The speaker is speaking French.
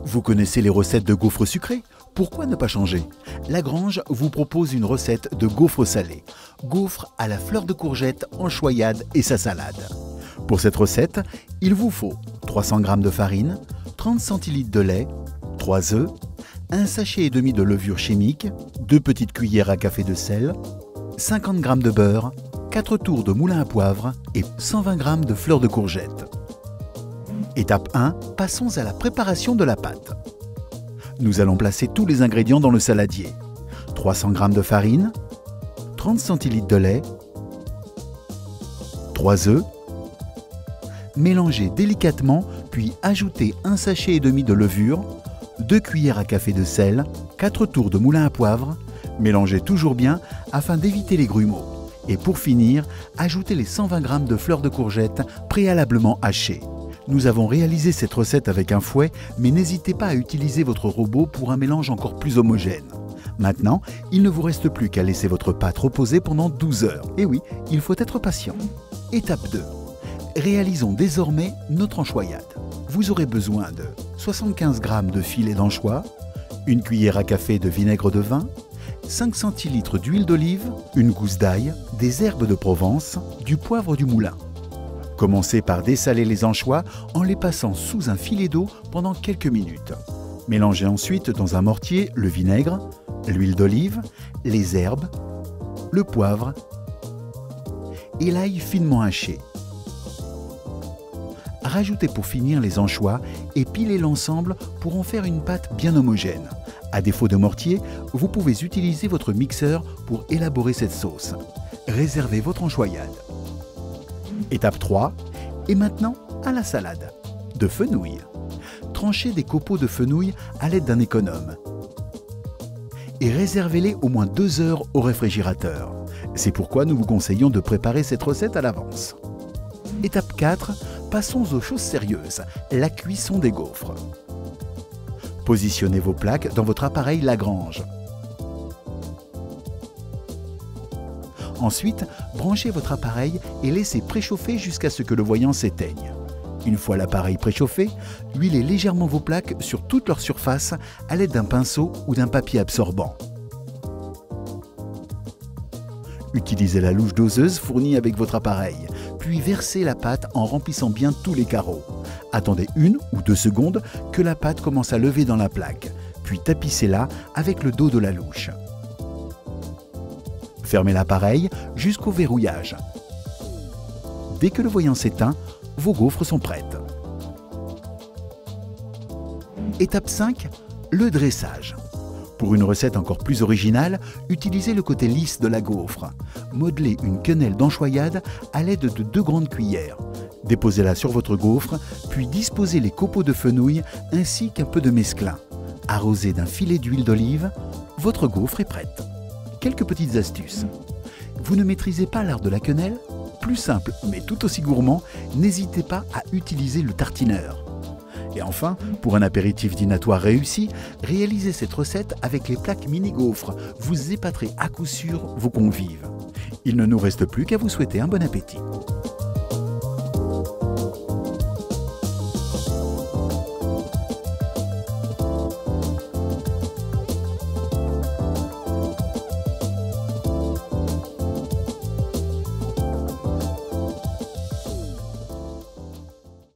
Vous connaissez les recettes de gaufres sucrés? Pourquoi ne pas changer? Lagrange vous propose une recette de gaufres salées. Gaufres à la fleur de courgette, enchoyade et sa salade. Pour cette recette, il vous faut 300 g de farine, 30 cl de lait, 3 œufs, un sachet et demi de levure chimique, 2 petites cuillères à café de sel, 50 g de beurre, 4 tours de moulin à poivre et 120 g de fleurs de courgette. Étape 1, passons à la préparation de la pâte. Nous allons placer tous les ingrédients dans le saladier. 300 g de farine, 30 cl de lait, 3 œufs, mélangez délicatement puis ajoutez un sachet et demi de levure, 2 cuillères à café de sel, 4 tours de moulin à poivre, mélangez toujours bien afin d'éviter les grumeaux. Et pour finir, ajoutez les 120 g de fleurs de courgette préalablement hachées. Nous avons réalisé cette recette avec un fouet, mais n'hésitez pas à utiliser votre robot pour un mélange encore plus homogène. Maintenant, il ne vous reste plus qu'à laisser votre pâte reposer pendant 12 heures. Et oui, il faut être patient. Étape 2. Réalisons désormais notre enchoyade. Vous aurez besoin de 75 g de filet d'anchois, une cuillère à café de vinaigre de vin, 5 cl d'huile d'olive, une gousse d'ail, des herbes de Provence, du poivre du moulin. Commencez par dessaler les anchois en les passant sous un filet d'eau pendant quelques minutes. Mélangez ensuite dans un mortier le vinaigre, l'huile d'olive, les herbes, le poivre et l'ail finement haché. Rajoutez pour finir les anchois et pilez l'ensemble pour en faire une pâte bien homogène. À défaut de mortier, vous pouvez utiliser votre mixeur pour élaborer cette sauce. Réservez votre enchoyade. Étape 3. Et maintenant, à la salade. De fenouil. Tranchez des copeaux de fenouil à l'aide d'un économe. Et réservez-les au moins 2 heures au réfrigérateur. C'est pourquoi nous vous conseillons de préparer cette recette à l'avance. Étape 4. Passons aux choses sérieuses, la cuisson des gaufres. Positionnez vos plaques dans votre appareil Lagrange. Ensuite, branchez votre appareil et laissez préchauffer jusqu'à ce que le voyant s'éteigne. Une fois l'appareil préchauffé, huilez légèrement vos plaques sur toute leur surface à l'aide d'un pinceau ou d'un papier absorbant. Utilisez la louche doseuse fournie avec votre appareil, puis versez la pâte en remplissant bien tous les carreaux. Attendez 1 ou 2 secondes que la pâte commence à lever dans la plaque, puis tapissez-la avec le dos de la louche. Fermez l'appareil jusqu'au verrouillage. Dès que le voyant s'éteint, vos gaufres sont prêtes. Étape 5, le dressage. Pour une recette encore plus originale, utilisez le côté lisse de la gaufre. Modelez une quenelle d'enchoyade à l'aide de 2 grandes cuillères. Déposez-la sur votre gaufre, puis disposez les copeaux de fenouil ainsi qu'un peu de mesclun. Arrosez d'un filet d'huile d'olive, votre gaufre est prête. Quelques petites astuces. Vous ne maîtrisez pas l'art de la quenelle? Plus simple, mais tout aussi gourmand, n'hésitez pas à utiliser le tartineur. Et enfin, pour un apéritif dînatoire réussi, réalisez cette recette avec les plaques mini-gaufres. Vous épaterez à coup sûr vos convives. Il ne nous reste plus qu'à vous souhaiter un bon appétit.